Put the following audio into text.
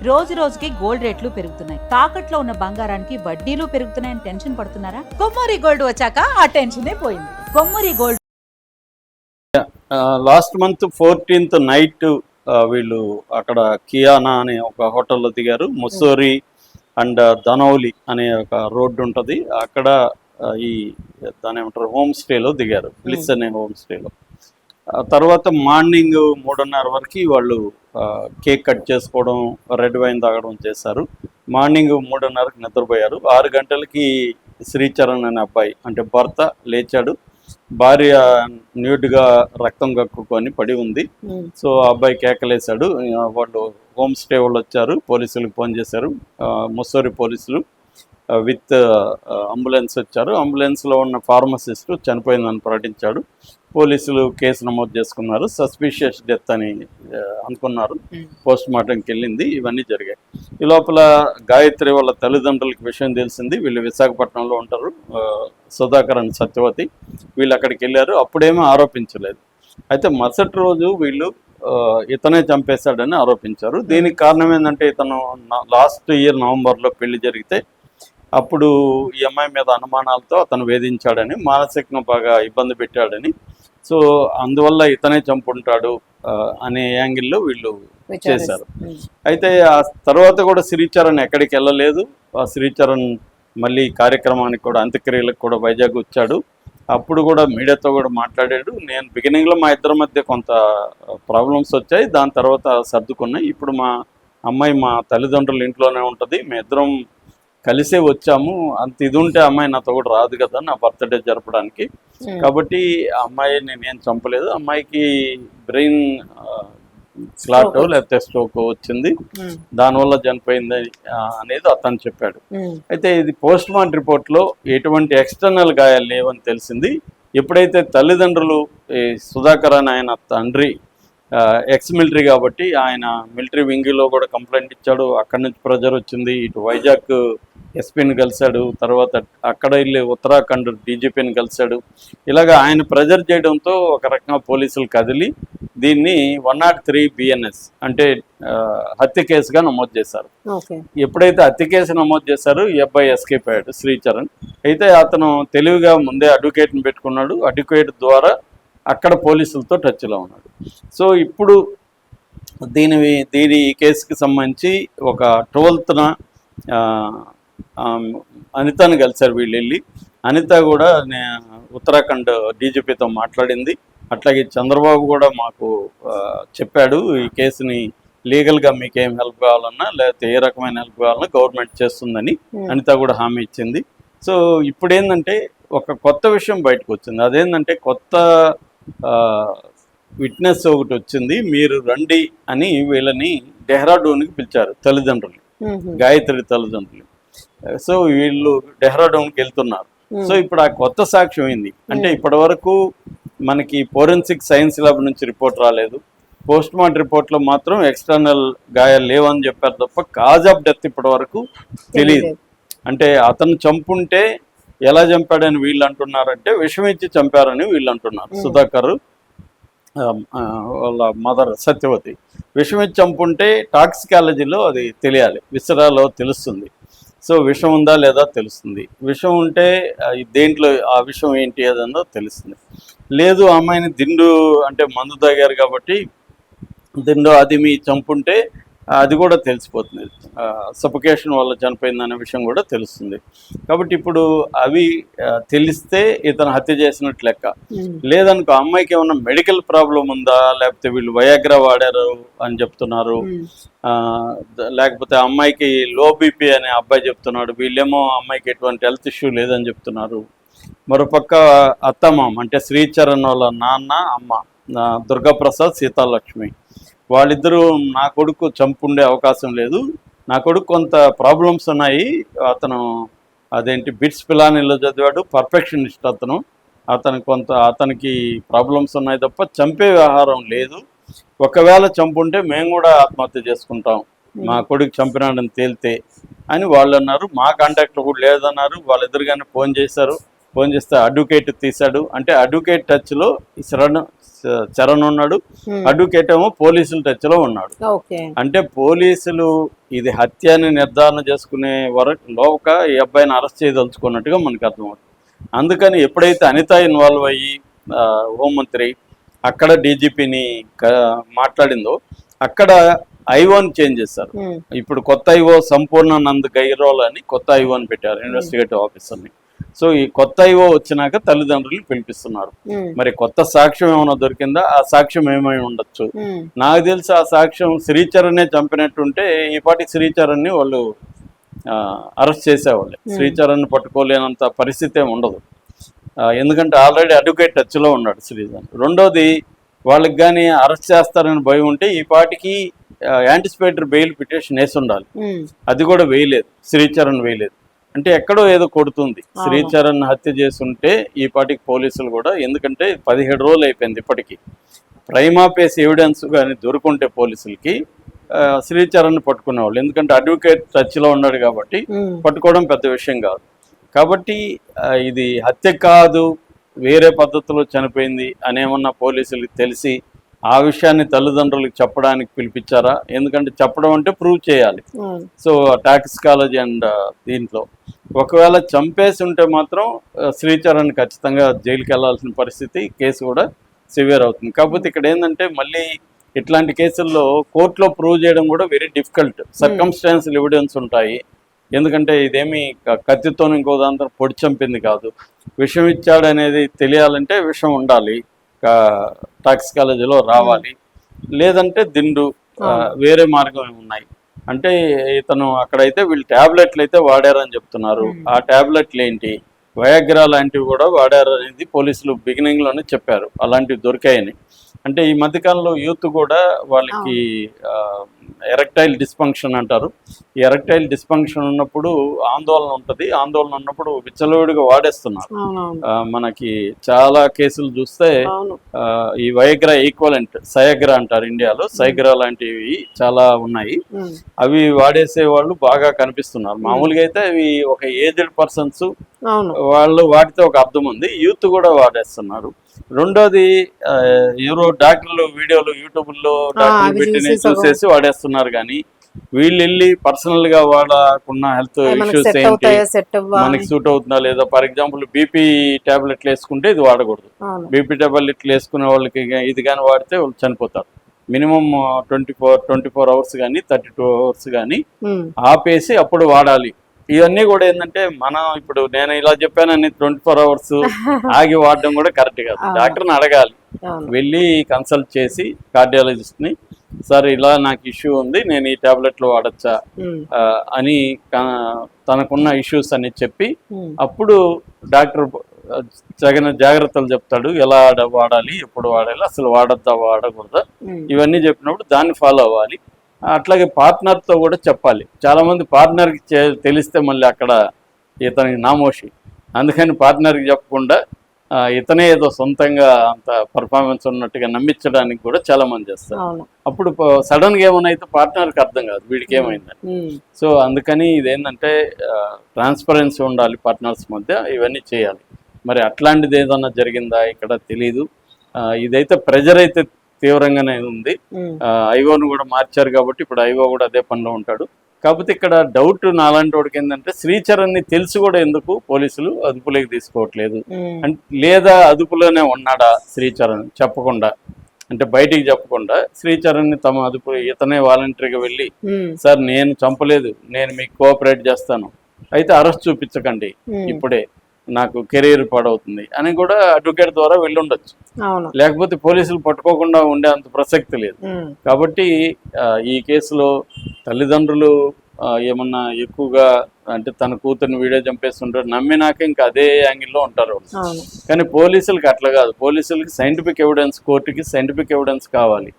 రోజు రోజుకి గోల్డ్ రేట్లు పెరుగుతున్నాయి. తాకట్లో ఉన్న బంగారానికి వడ్డీలు పెరుగుతున్నాయని టెన్షన్ పడుతున్నారా? కొమ్మూరి గోల్డ్ వచ్చాక ఆ టెన్షనే పోయింది. Kommuri gold last month 14th night వీళ్ళు అక్కడ కియానా అనే ఒక హోటల్లో దిగారు. ముస్సోరి అండ్ ధనౌలి అనే ఒక రోడ్డు ఉంటుంది అక్కడ. ఈ దాని ఏమంటారు హోమ్ స్టేలో దిగారు, బ్లిస్ అనే హోమ్ స్టేలో. తర్వాత మార్నింగ్ 3:30 వరకు వాళ్ళు కేక్ కట్ చేసుకోవడం, రెడ్ వైన్ తాగడం చేశారు. మార్నింగ్ 3:30కి నిద్రపోయారు. 6 గంటలకి శ్రీచరణ్ అనే అబ్బాయి అంటే భర్త లేచాడు. భార్య న్యూడ్గా రక్తం కక్కుకొని పడి ఉంది. సో ఆ అబ్బాయి కేకలేశాడు. వాళ్ళు హోమ్ స్టే వాళ్ళు వచ్చారు, పోలీసులకు ఫోన్ చేశారు. ముస్సోరి పోలీసులు విత్ అంబులెన్స్ వచ్చారు. అంబులెన్స్లో ఉన్న ఫార్మసిస్ట్ చనిపోయిందని ప్రకటించాడు. పోలీసులు కేసు నమోదు చేసుకున్నారు. సస్పిషియస్ డెత్ అని అనుకున్నారు. పోస్ట్ మార్టంకి వెళ్ళింది. ఇవన్నీ జరిగాయి. ఈ లోపల గాయత్రి వాళ్ళ తల్లిదండ్రులకి విషయం తెలిసింది. వీళ్ళు విశాఖపట్నంలో ఉంటారు, సుధాకర్ అని సత్యవతి. వీళ్ళు అక్కడికి వెళ్ళారు. అప్పుడేమీ ఆరోపించలేదు. అయితే మరుసటి రోజు వీళ్ళు ఇతనే చంపేశాడని ఆరోపించారు. దీనికి కారణం ఏంటంటే ఇతను లాస్ట్ ఇయర్ నవంబర్లో పెళ్లి జరిగితే అప్పుడు ఈ అమ్మాయి మీద అనుమానాలతో అతను వేధించాడని, మానసికంగా బాగా ఇబ్బంది పెట్టాడని, సో అందువల్ల ఇతనే చంపుంటాడు అనే యాంగిల్లో వీళ్ళు చేశారు. అయితే ఆ తర్వాత కూడా శ్రీచరణ్ ఎక్కడికి వెళ్ళలేదు. ఆ శ్రీచరణ్ మళ్ళీ కార్యక్రమానికి కూడా, అంత్యక్రియలకు కూడా వైజాగ్ వచ్చాడు. అప్పుడు కూడా మీడియాతో కూడా మాట్లాడాడు. నేను బిగినింగ్లో మా ఇద్దరి మధ్య కొంత ప్రాబ్లమ్స్ వచ్చాయి, దాని తర్వాత సర్దుకున్నాయి. ఇప్పుడు మా అమ్మాయి మా తల్లిదండ్రుల ఇంట్లోనే ఉంటుంది, మేమిద్దరం కలిసే వచ్చాము. అంత ఇది ఉంటే అమ్మాయి నాతో కూడా రాదు కదా నా బర్త్డే జరపడానికి. కాబట్టి అమ్మాయిని నేను చంపలేదు. అమ్మాయికి బ్రెయిన్ క్లాట్ లేకపోతే స్ట్రోక్ వచ్చింది, దానివల్ల చనిపోయింది అనేది అతను చెప్పాడు. అయితే ఇది పోస్ట్ మార్టం రిపోర్ట్లో ఎటువంటి ఎక్స్టర్నల్ గాయాలు లేవని తెలిసింది. ఎప్పుడైతే తల్లిదండ్రులు సుధాకర్ అని ఆయన తండ్రి ఎక్స్ మిలిటరీ కాబట్టి ఆయన మిలిటరీ వింగ్లో కూడా కంప్లైంట్ ఇచ్చాడు. అక్కడి నుంచి ప్రెజర్ వచ్చింది. ఇటు వైజాగ్ ఎస్పీని కలిశాడు, తర్వాత అక్కడ వెళ్ళి ఉత్తరాఖండ్ డీజీపీని కలిశాడు. ఇలాగ ఆయన ప్రెజర్ చేయడంతో ఒక రకంగా పోలీసులు కదిలి దీన్ని 103 BNS అంటే హత్య కేసుగా నమోదు చేశారు. ఎప్పుడైతే హత్య కేసు నమోదు చేశారో ఈ అబ్బాయి ఎస్కేప్ అయ్యాడు శ్రీచరణ్. అయితే అతను తెలివిగా ముందే అడ్వకేట్ని పెట్టుకున్నాడు. అడ్వకేట్ ద్వారా అక్కడ పోలీసులతో టచ్లో ఉన్నాడు. సో ఇప్పుడు దీని ఈ కేసుకి సంబంధించి ఒక 12th అనితను కలిశారు వీళ్ళు వెళ్ళి. అనిత కూడా ఉత్తరాఖండ్ డీజీపీతో మాట్లాడింది. అట్లాగే చంద్రబాబు కూడా మాకు చెప్పాడు, ఈ కేసుని లీగల్గా మీకు ఏం హెల్ప్ కావాలన్నా లేకపోతే ఏ రకమైన హెల్ప్ కావాలన్నా గవర్నమెంట్ చేస్తుందని అనిత కూడా హామీ ఇచ్చింది. సో ఇప్పుడు ఏంటంటే ఒక కొత్త విషయం బయటకు వచ్చింది. అదేంటంటే కొత్త విట్నెస్ ఒకటి వచ్చింది. మీరు రండి అని వీళ్ళని డెహ్రాడూన్కి పిలిచారు తల్లిదండ్రులు, గాయత్రి తల్లిదండ్రులు. సో వీళ్ళు డెహ్రాడూన్కి వెళ్తున్నారు. సో ఇప్పుడు ఆ కొత్త సాక్ష్యం అయింది. అంటే ఇప్పటి వరకు మనకి ఫోరెన్సిక్ సైన్స్ ల్యాబ్ నుంచి రిపోర్ట్ రాలేదు. పోస్ట్ మార్టం రిపోర్ట్లో మాత్రం ఎక్స్టర్నల్ గాయాలు లేవని చెప్పారు తప్ప కాజ్ ఆఫ్ డెత్ ఇప్పటి వరకు తెలియదు. అంటే అతను చంపుంటే ఎలా చంపాడని వీళ్ళు అంటున్నారంటే విషం ఇచ్చి చంపారని వీళ్ళు అంటున్నారు. సుధాకర్ వాళ్ళ మదర్ సత్యవతి విషం ఇచ్చి చంపుంటే టాక్సికాలజీలో అది తెలియాలి, విసరాలో తెలుస్తుంది. సో విషం ఉందా లేదా తెలుస్తుంది. విషం ఉంటే దేంట్లో ఆ విషం ఏంటి అదన్నో తెలుస్తుంది. లేదు అమ్మాయిని దిండు అంటే మందు తాగారు కాబట్టి దిండు అది మీ చంపుంటే అది కూడా తెలిసిపోతుంది. సఫోకేషన్ వల్ల చనిపోయిందనే విషయం కూడా తెలుస్తుంది. కాబట్టి ఇప్పుడు అవి తెలిస్తే ఇతను హత్య చేసినట్టు లెక్క. లేదనుకో అమ్మాయికి ఏమన్నా మెడికల్ ప్రాబ్లం ఉందా, లేకపోతే వీళ్ళు వయాగ్రా వాడారు అని చెప్తున్నారు, లేకపోతే అమ్మాయికి లో బీపీ అనే అబ్బాయి చెప్తున్నాడు, వీళ్ళేమో అమ్మాయికి ఎటువంటి హెల్త్ ఇష్యూ లేదని చెప్తున్నారు. మరోపక్క అత్తమామ అంటే శ్రీచరణ్ వాళ్ళ నాన్న అమ్మ దుర్గాప్రసాద్ సీతాలక్ష్మి వాళ్ళిద్దరూ నా కొడుకు చంపుండే అవకాశం లేదు, నా కొడుకు కొంత ప్రాబ్లమ్స్ ఉన్నాయి, అతను అదేంటి బిట్స్ పిలానీలో చదివాడు, పర్ఫెక్షనిస్ట్ అతనికి ప్రాబ్లమ్స్ ఉన్నాయి తప్ప చంపే వ్యవహారం లేదు. ఒకవేళ చంపుంటే మేము కూడా ఆత్మహత్య చేసుకుంటాం మా కొడుకు చంపినాడని తేలితే అని వాళ్ళు అన్నారు. మా కాంటాక్ట్లో కూడా లేదన్నారు. వాళ్ళిద్దరుగానే ఫోన్ చేశారు. ఫోన్ చేస్తే అడ్వకేట్ తీశాడు. అంటే అడ్వకేట్ టచ్లో చరణ్ ఉన్నాడు, అడ్వకేట్ ఏమో పోలీసుల టచ్లో ఉన్నాడు. అంటే పోలీసులు ఇది హత్య అని నిర్ధారణ చేసుకునే లోక ఈ అబ్బాయిని అరెస్ట్ చేయదలుచుకున్నట్టుగా మనకు అర్థమవుతుంది. అందుకని ఎప్పుడైతే అనిత ఇన్వాల్వ్ అయ్యి హోంమంత్రి అక్కడ డీజీపీని మాట్లాడిందో అక్కడ ఐఓని చేంజ్ చేశారు. ఇప్పుడు కొత్త ఐఓ సంపూర్ణానంద్ గైరోల్ అని కొత్త ఐఓని పెట్టారు, ఇన్వెస్టిగేటివ్ ఆఫీసర్ని. సో ఈ కొత్త ఐఓ వచ్చినాక తల్లిదండ్రులు పిలిపిస్తున్నారు. మరి కొత్త సాక్ష్యం ఏమైనా దొరికిందా, ఆ సాక్ష్యం ఏమై ఉండొచ్చు. నాకు తెలిసి ఆ సాక్ష్యం శ్రీచరణే చంపినట్టుంటే ఈ పాటి శ్రీచరణ్ని వాళ్ళు అరెస్ట్ చేసేవాళ్ళే. శ్రీచరణ్ పట్టుకోలేనంత పరిస్థితి ఏమి ఉండదు, ఎందుకంటే ఆల్రెడీ అడ్వకేట్ టచ్లో ఉన్నాడు శ్రీచరణ్. రెండోది వాళ్ళకి కానీ అరెస్ట్ చేస్తారని భయం ఉంటే ఈ పాటికి యాంటిసిపేటరీ బెయిల్ పిటిషన్ వేసి ఉండాలి. అది కూడా వేయలేదు, శ్రీచరణ్ వేయలేదు. అంటే ఎక్కడో ఏదో కొడుతుంది. శ్రీచరణ్ హత్య చేస్తుంటే ఈ పాటికి పోలీసులు కూడా, ఎందుకంటే 17 రోజులు అయిపోయింది ఇప్పటికీ, ప్రైమా ఫేస్ ఎవిడెన్స్ కానీ దొరుకుంటే పోలీసులకి శ్రీచరణ్ పట్టుకునేవాళ్ళు. ఎందుకంటే అడ్వకేట్ టచ్లో ఉన్నాడు కాబట్టి పట్టుకోవడం పెద్ద విషయం కాదు. కాబట్టి ఇది హత్య కాదు, వేరే పద్ధతిలో చనిపోయింది అనేమన్నా పోలీసులకి తెలిసి ఆ విషయాన్ని తల్లిదండ్రులకు చెప్పడానికి పిలిపించారా? ఎందుకంటే చెప్పడం అంటే ప్రూవ్ చేయాలి. సో టాక్సికాలజీ అండ్ దీంట్లో ఒకవేళ చంపేసి ఉంటే మాత్రం శ్రీచరణ్ ఖచ్చితంగా జైలుకి వెళ్లాల్సిన పరిస్థితి, కేసు కూడా సివియర్ అవుతుంది. కాకపోతే ఇక్కడ ఏంటంటే మళ్ళీ ఇట్లాంటి కేసుల్లో కోర్టులో ప్రూవ్ చేయడం కూడా వెరీ డిఫికల్ట్. సర్కమ్స్టాన్షియల్ ఎవిడెన్స్ ఉంటాయి. ఎందుకంటే ఇదేమి కత్తితో ఇంకో దాంతో పొడి చంపింది కాదు. విషం ఇచ్చాడు అనేది తెలియాలంటే విషం ఉండాలి, టాక్సికాలజీలో రావాలి. లేదంటే దిండు, వేరే మార్గం ఉన్నాయి. అంటే ఇతను అక్కడైతే వీళ్ళు ట్యాబ్లెట్లు అయితే వాడారని చెప్తున్నారు. ఆ ట్యాబ్లెట్లు ఏంటి, వయాగ్రా లాంటివి కూడా వాడారు అనేది పోలీసులు బిగినింగ్లోనే చెప్పారు, అలాంటివి దొరికాయని. అంటే ఈ మధ్యకాలంలో యూత్ కూడా వాళ్ళకి ఎరెక్టైల్ డిస్ఫంక్షన్ అంటారు. ఈ ఎరెక్టైల్ డిస్ఫంక్షన్ ఉన్నప్పుడు ఆందోళన ఉంటుంది. ఆందోళన ఉన్నప్పుడు విచ్చలవిడిగా వాడేస్తున్నారు. మనకి చాలా కేసులు చూస్తే ఈ వయగ్రా ఈక్వలెంట్ సయగ్రా అంటారు ఇండియాలో, సైగ్రా లాంటివి చాలా ఉన్నాయి. అవి వాడేసే వాళ్ళు బాగా కనిపిస్తున్నారు. మామూలుగా అయితే అవి ఒక ఏజ్డ్ పర్సన్స్ వాళ్ళు వాడితే ఒక అర్థం ఉంది, యూత్ కూడా వాడేస్తున్నారు. రెండోది ఎవరో డాక్టర్లు వీడియోలు యూట్యూబ్లో డాక్టర్లు పెట్టిన చూసేసి వాడేస్తున్నారు. కానీ వీళ్ళు వెళ్ళి పర్సనల్ గా వాడకున్న హెల్త్ ఇష్యూస్ ఏంటి, మనకి సూట్ అవుతుందా లేదా. ఫర్ ఎగ్జాంపుల్ బీపీ టాబ్లెట్లు వేసుకుంటే ఇది వాడకూడదు. బీపీ టాబ్లెట్లు వేసుకునే వాళ్ళకి ఇది కానీ వాడితే వాళ్ళు చనిపోతారు. మినిమం 24 అవర్స్ కానీ 32 అవర్స్ కానీ ఆపేసి అప్పుడు వాడాలి. ఇవన్నీ కూడా ఏంటంటే మనం ఇప్పుడు నేను ఇలా చెప్పానని 24 అవర్స్ ఆగి వాడడం కూడా కరెక్ట్ కాదు. డాక్టర్ని అడగాలి, వెళ్ళి కన్సల్ట్ చేసి కార్డియాలజిస్ట్ని, సార్ ఇలా నాకు ఇష్యూ ఉంది, నేను ఈ టాబ్లెట్లు వాడచ్చా అని తనకున్న ఇష్యూస్ అని చెప్పి అప్పుడు డాక్టర్ జాగ్రత్తలు చెప్తాడు, ఎలా వాడాలి, ఎప్పుడు వాడాలి, అసలు వాడద్దా వాడకూడదా, ఇవన్నీ చెప్పినప్పుడు దాన్ని ఫాలో అవ్వాలి. అట్లాగే పార్ట్నర్తో కూడా చెప్పాలి. చాలామంది పార్ట్నర్కి తెలిస్తే మళ్ళీ అక్కడ ఇతనికి నామోషి, అందుకని పార్ట్నర్కి చెప్పకుండా ఇతనే ఏదో సొంతంగా అంత పర్ఫార్మెన్స్ ఉన్నట్టుగా నమ్మించడానికి కూడా చాలా మంది చేస్తారు. అప్పుడు సడన్గా ఏమైనా అయితే పార్ట్నర్కి అర్థం కాదు వీడికి ఏమైందని. సో అందుకని ఇదేంటంటే ట్రాన్స్పరెన్సీ ఉండాలి పార్ట్నర్స్ మధ్య, ఇవన్నీ చేయాలి. మరి అట్లాంటిది ఏదన్నా జరిగిందా ఇక్కడ తెలీదు. ఇదైతే ప్రెజర్ అయితే తీవ్రంగానే ఉంది. ఐఓను కూడా మార్చారు కాబట్టి ఇప్పుడు ఐఓ కూడా అదే పనిలో ఉంటాడు. కాకపోతే ఇక్కడ డౌట్ నాలాంటి వాడికి ఏంటంటే శ్రీచరణ్ని తెలిసి కూడా ఎందుకు పోలీసులు అదుపులోకి తీసుకోవట్లేదు, లేదా అదుపులోనే ఉన్నాడా శ్రీచరణ్ చెప్పకుండా, అంటే బయటికి చెప్పకుండా శ్రీచరణ్ని తమ అదుపు, ఇతనే వాలంటరీగా వెళ్ళి సార్ నేను చంపలేదు, నేను మీకు కోఆపరేట్ చేస్తాను, అయితే అరెస్ట్ చూపించకండి ఇప్పుడే, నాకు కెరీర్ పాడవుతుంది అని కూడా అడ్వకేట్ ద్వారా వెళ్ళి ఉండొచ్చు. లేకపోతే పోలీసులు పట్టుకోకుండా ఉండే అంత ప్రసక్తి లేదు. కాబట్టి ఈ కేసులో తల్లిదండ్రులు ఏమన్నా ఎక్కువగా అంటే తన కూతుర్ని వీడియో చంపేస్తుంటారు నమ్మినాక ఇంకా అదే యాంగిల్లో ఉంటారు. కానీ పోలీసులకి అట్లా కాదు, పోలీసులకి సైంటిఫిక్ ఎవిడెన్స్, కోర్టుకి సైంటిఫిక్ ఎవిడెన్స్ కావాలి.